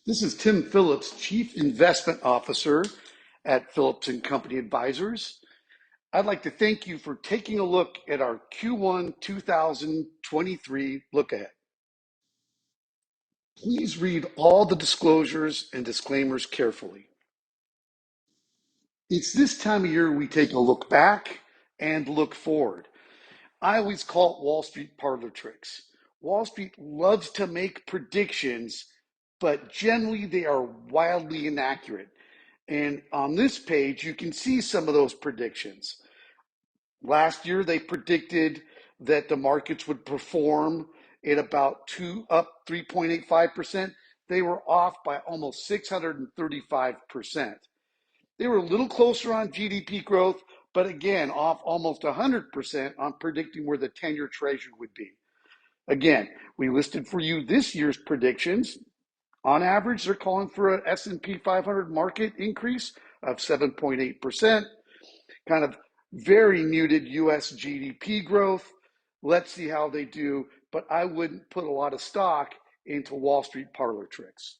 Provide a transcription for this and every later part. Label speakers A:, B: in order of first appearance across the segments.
A: This is Tim Phillips, Chief Investment Officer at Phillips and Company Advisors. I'd like to thank you for taking a look at our Q1 2023 look ahead. Please read all the disclosures and disclaimers carefully. It's this time of year we take a look back and look forward. I always call it Wall Street parlor tricks. Wall Street loves to make predictions, but generally they are wildly inaccurate. And on this page, you can see some of those predictions. Last year, they predicted that the markets would perform at about up 3.85%. They were off by almost 635%. They were a little closer on GDP growth, but again, off almost 100% on predicting where the 10-year treasury would be. Again, we listed for you this year's predictions. On average, they're calling for an S&P 500 market increase of 7.8%, kind of very muted US GDP growth. Let's see how they do, but I wouldn't put a lot of stock into Wall Street parlor tricks.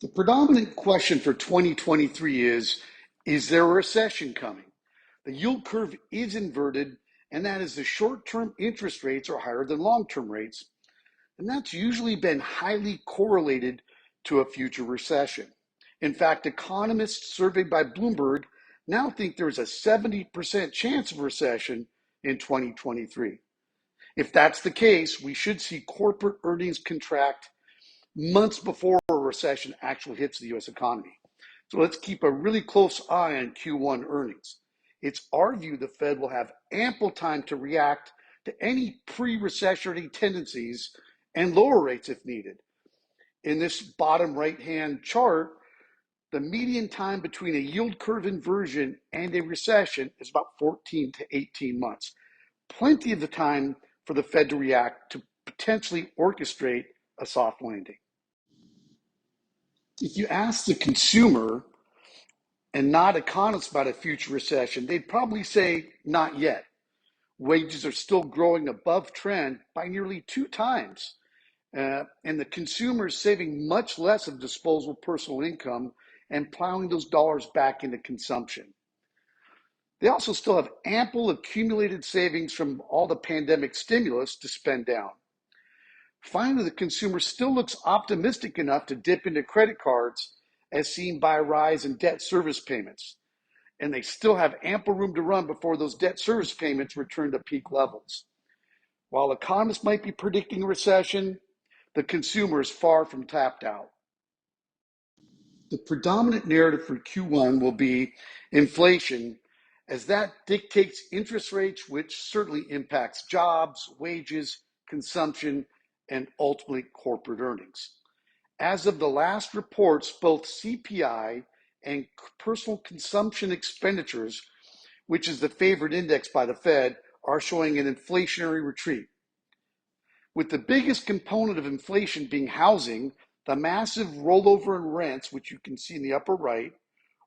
A: The predominant question for 2023 is there a recession coming? The yield curve is inverted, and that is the short-term interest rates are higher than long-term rates, and that's usually been highly correlated to a future recession. In fact, economists surveyed by Bloomberg now think there's a 70% chance of recession in 2023. If that's the case, we should see corporate earnings contract months before a recession actually hits the US economy. So let's keep a really close eye on Q1 earnings. It's our view the Fed will have ample time to react to any pre-recessionary tendencies and lower rates if needed. In this bottom right-hand chart, the median time between a yield curve inversion and a recession is about 14 to 18 months. Plenty of the time for the Fed to react to potentially orchestrate a soft landing. If you ask the consumer and not economists about a future recession, they'd probably say not yet. Wages are still growing above trend by nearly 2 times. And the consumer is saving much less of disposable personal income and plowing those dollars back into consumption. They also still have ample accumulated savings from all the pandemic stimulus to spend down. Finally, the consumer still looks optimistic enough to dip into credit cards as seen by a rise in debt service payments. And they still have ample room to run before those debt service payments return to peak levels. While economists might be predicting a recession, the consumer is far from tapped out. The predominant narrative for Q1 will be inflation, as that dictates interest rates, which certainly impacts jobs, wages, consumption, and ultimately corporate earnings. As of the last reports, both CPI and personal consumption expenditures, which is the favorite index by the Fed, are showing an inflationary retreat. With the biggest component of inflation being housing, the massive rollover in rents, which you can see in the upper right,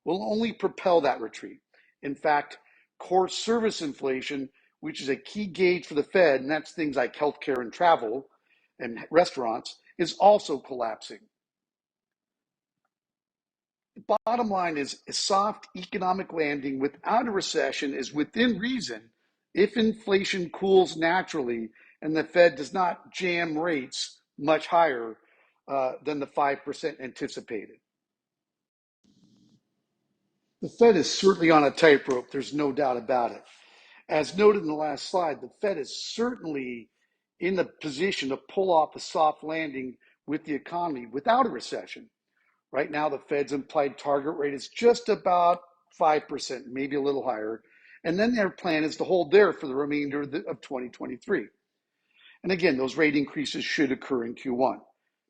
A: will only propel that retreat. In fact, core service inflation, which is a key gauge for the Fed, and that's things like healthcare and travel and restaurants, is also collapsing. The bottom line is a soft economic landing without a recession is within reason if inflation cools naturally and the Fed does not jam rates much higher than the 5% anticipated. The Fed is certainly on a tightrope, there's no doubt about it. As noted in the last slide, the Fed is certainly in the position to pull off a soft landing with the economy without a recession. Right now, the Fed's implied target rate is just about 5%, maybe a little higher. And then their plan is to hold there for the remainder of 2023. And again, those rate increases should occur in Q1.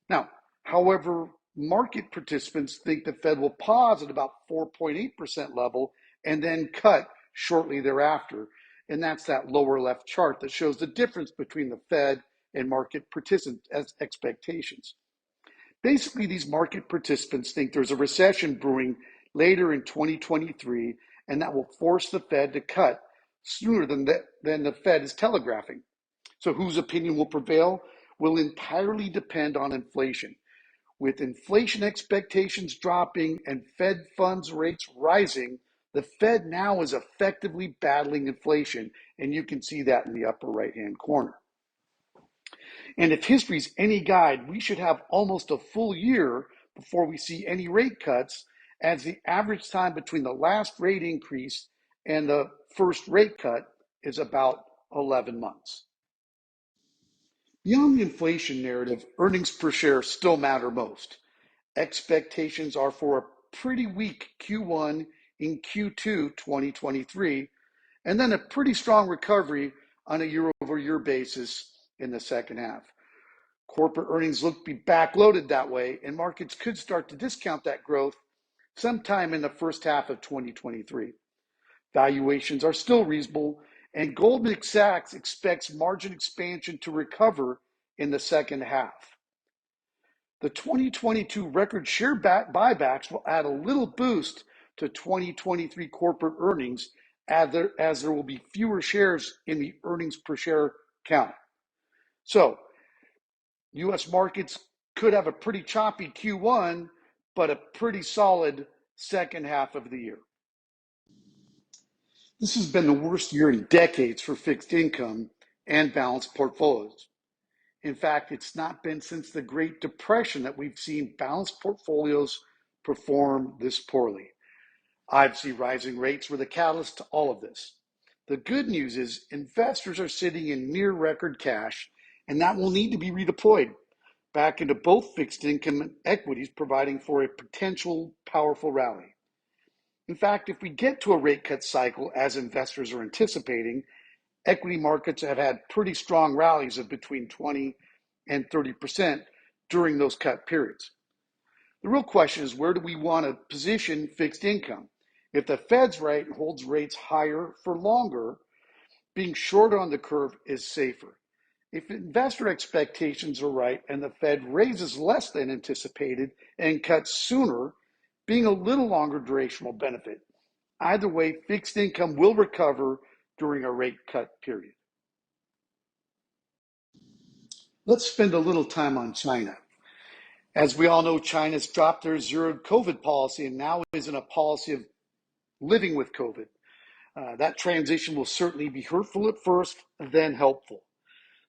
A: Now, however, market participants think the Fed will pause at about 4.8% level and then cut shortly thereafter. And that's that lower left chart that shows the difference between the Fed and market participants' expectations. Basically, these market participants think there's a recession brewing later in 2023, and that will force the Fed to cut sooner than the Fed is telegraphing. So whose opinion will prevail? will entirely depend on inflation. With inflation expectations dropping and Fed funds rates rising, the Fed now is effectively battling inflation, and you can see that in the upper right-hand corner. And if history's any guide, we should have almost a full year before we see any rate cuts, as the average time between the last rate increase and the first rate cut is about 11 months. Beyond the inflation narrative, earnings per share still matter most. Expectations are for a pretty weak Q1 in Q2 2023, and then a pretty strong recovery on a year-over-year basis in the second half. Corporate earnings look to be backloaded that way, and markets could start to discount that growth sometime in the first half of 2023. Valuations are still reasonable, and Goldman Sachs expects margin expansion to recover in the second half. The 2022 record share buybacks will add a little boost to 2023 corporate earnings, as there will be fewer shares in the earnings per share count. So, U.S. markets could have a pretty choppy Q1, but a pretty solid second half of the year. This has been the worst year in decades for fixed income and balanced portfolios. In fact, it's not been since the Great Depression that we've seen balanced portfolios perform this poorly. Obviously, rising rates were the catalyst to all of this. The good news is investors are sitting in near record cash, and that will need to be redeployed back into both fixed income and equities, providing for a potential powerful rally. In fact, if we get to a rate cut cycle, as investors are anticipating, equity markets have had pretty strong rallies of between 20 and 30% during those cut periods. The real question is, where do we want to position fixed income? If the Fed's right and holds rates higher for longer, being short on the curve is safer. If investor expectations are right and the Fed raises less than anticipated and cuts sooner, being a little longer duration will benefit. Either way, fixed income will recover during a rate cut period. Let's spend a little time on China. As we all know, China's dropped their zero COVID policy and now is in a policy of living with COVID. That transition will certainly be hurtful at first, then helpful.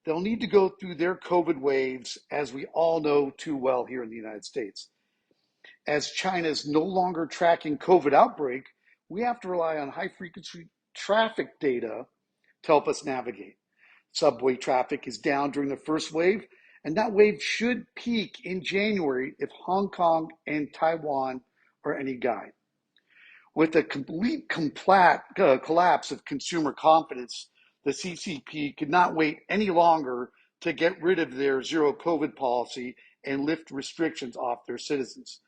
A: They'll need to go through their COVID waves, as we all know too well here in the United States. As China is no longer tracking COVID outbreak, we have to rely on high frequency traffic data to help us navigate. Subway traffic is down during the first wave, and that wave should peak in January if Hong Kong and Taiwan are any guide. With a complete collapse of consumer confidence, the CCP could not wait any longer to get rid of their zero COVID policy and lift restrictions off their citizens.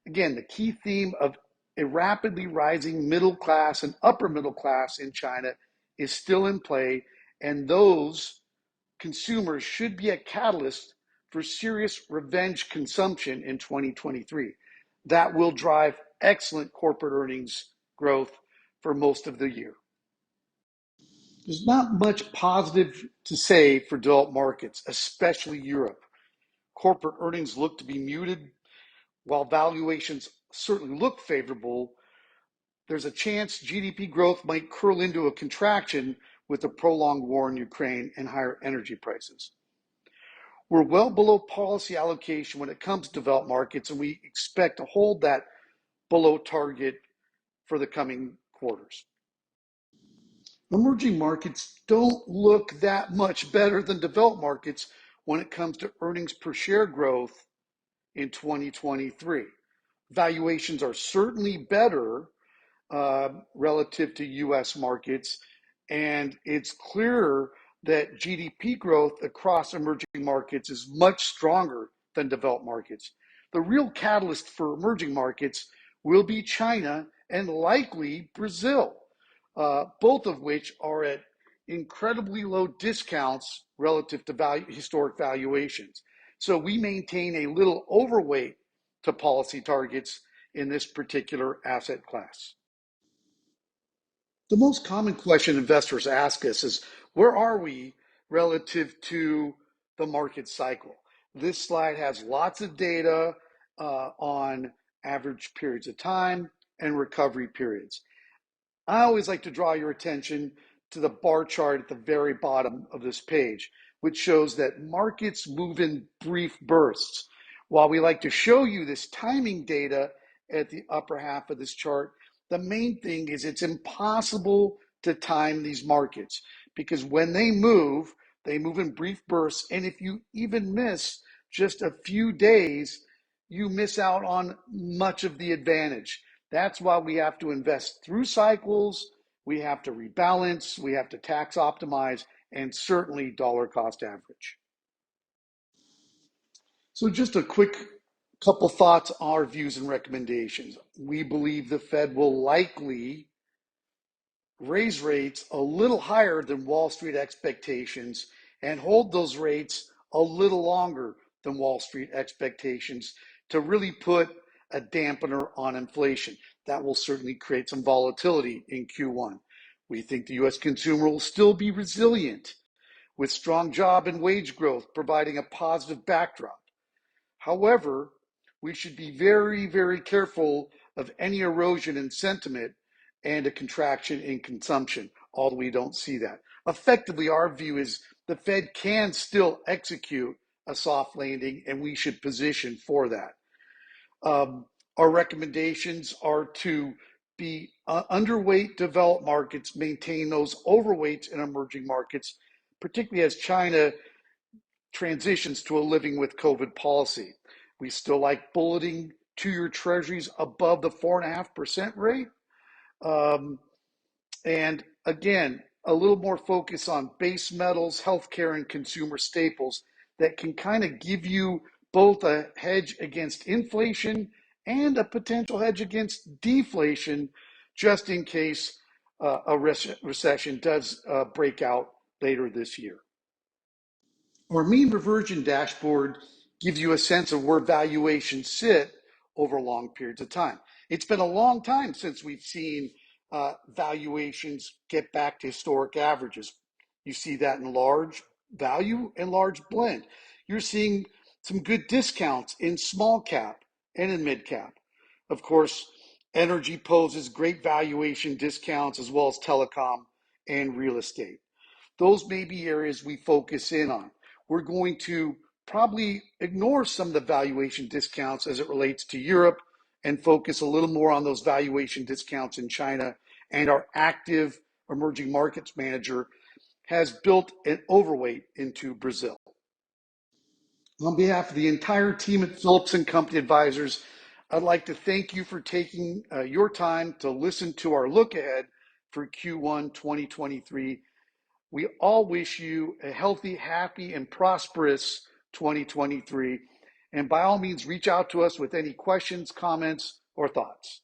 A: Again, the key theme of a rapidly rising middle class and upper middle class in China is still in play, and those consumers should be a catalyst for serious revenge consumption in 2023. That will drive excellent corporate earnings growth for most of the year. There's not much positive to say for developed markets, especially Europe. Corporate earnings look to be muted. While valuations certainly look favorable, there's a chance GDP growth might curl into a contraction with the prolonged war in Ukraine and higher energy prices. We're well below policy allocation when it comes to developed markets, and we expect to hold that below target for the coming quarters. Emerging markets don't look that much better than developed markets when it comes to earnings per share growth in 2023. Valuations are certainly better relative to US markets, and it's clearer that GDP growth across emerging markets is much stronger than developed markets. The real catalyst for emerging markets will be China and likely Brazil, both of which are at incredibly low discounts relative to historic valuations. So we maintain a little overweight to policy targets in this particular asset class. The most common question investors ask us is, where are we relative to the market cycle. This slide has lots of data on average periods of time and recovery periods. I always like to draw your attention to the bar chart at the very bottom of this page, which shows that markets move in brief bursts. While we like to show you this timing data at the upper half of this chart, the main thing is it's impossible to time these markets because when they move in brief bursts. And if you even miss just a few days, you miss out on much of the advantage. That's why we have to invest through cycles. We have to rebalance. We have to tax optimize and certainly dollar cost average. So just a quick couple thoughts, our views and recommendations. We believe the Fed will likely raise rates a little higher than Wall Street expectations and hold those rates a little longer than Wall Street expectations to really put a dampener on inflation. That will certainly create some volatility in Q1. We think the US consumer will still be resilient with strong job and wage growth providing a positive backdrop. However, we should be very, very careful of any erosion in sentiment and a contraction in consumption, although we don't see that. Effectively, our view is the Fed can still execute a soft landing, and we should position for that. Our recommendations are to be underweight developed markets, maintain those overweights in emerging markets, particularly as China transitions to a living with COVID policy. We still like bulleting 2-year treasuries above the 4.5% rate. And again, a little more focus on base metals, healthcare, and consumer staples that can kind of give you both a hedge against inflation and a potential hedge against deflation, just in case a recession does break out later this year. Our mean reversion dashboard gives you a sense of where valuations sit over long periods of time. It's been a long time since we've seen valuations get back to historic averages. You see that in large value and large blend. You're seeing some good discounts in small cap and in mid cap. Of course, energy poses great valuation discounts as well as telecom and real estate. Those may be areas we focus in on. We're going to probably ignore some of the valuation discounts as it relates to Europe and focus a little more on those valuation discounts in China. And our active emerging markets manager has built an overweight into Brazil. On behalf of the entire team at Phillips & Company Advisors, I'd like to thank you for taking your time to listen to our look ahead for Q1 2023. We all wish you a healthy, happy, and prosperous 2023. And by all means, reach out to us with any questions, comments, or thoughts.